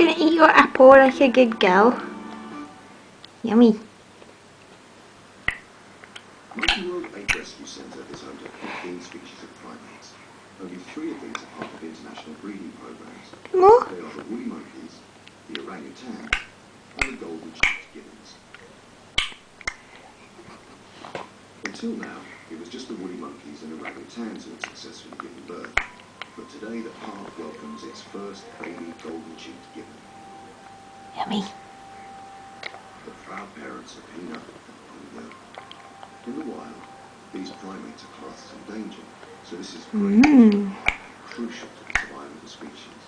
gonna eat your apple like a good girl. Yummy. Monkey World Ape Rescue Centre is home to 15 species of primates. Only 3 of these are part of international breeding programs. More? They are the woolly monkeys, the orangutan, and the golden-cheeked gibbons. Until now, it was just the woolly monkeys and orangutans who had successfully given birth. But today, the park welcomes its first baby golden-cheeked gibbon. Yummy. The proud parents are Peanut and Ponyo. In the wild, these primates are classed as endangered, so this is crucial to the survival of the species.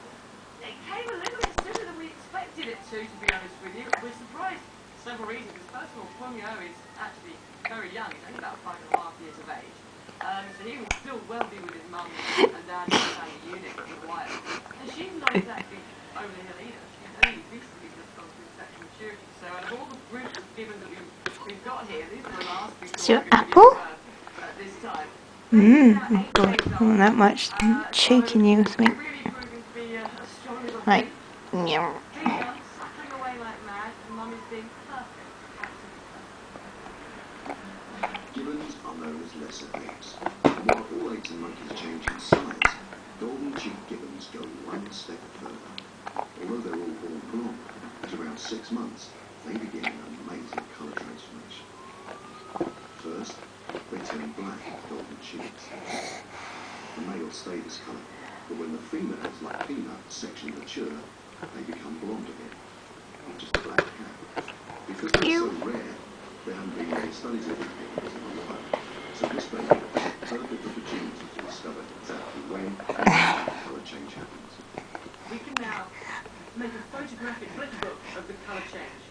It came a little bit sooner than we expected it to be honest with you. We're surprised for several reasons. First of all, Ponyo is actually very young. He's only about 5.5 years of age. So he will still well be with his mum and dad in the family unit for a while. And she's not exactly over the hill either. She's only recently just gone through sexual maturity. So out of all the group of gibbons that we've got here, these are the last people Is your who are apple? at this time. Oh God, not that much. I'm choking you or something. Really proving to be a strong little Right. thing. Yum. Big one, suckling away like mad, and Mum is being perfect. Gibbons are known as lesser apes. And while all apes and monkeys change in size, golden-cheeked gibbons go one step further. Although they're all born blonde, at around 6 months, they begin an amazing colour transformation. First, they turn black with golden cheeks. The males stay this colour, but when the females, like Peanut, sexually mature, they become blonde again, with just a black cap. Because they're so rare, there haven't been many studies of these gibbons in the wild, so this baby has a perfect opportunity to discover exactly when and how the colour change happens. We can now make a photographic flip book of the colour change.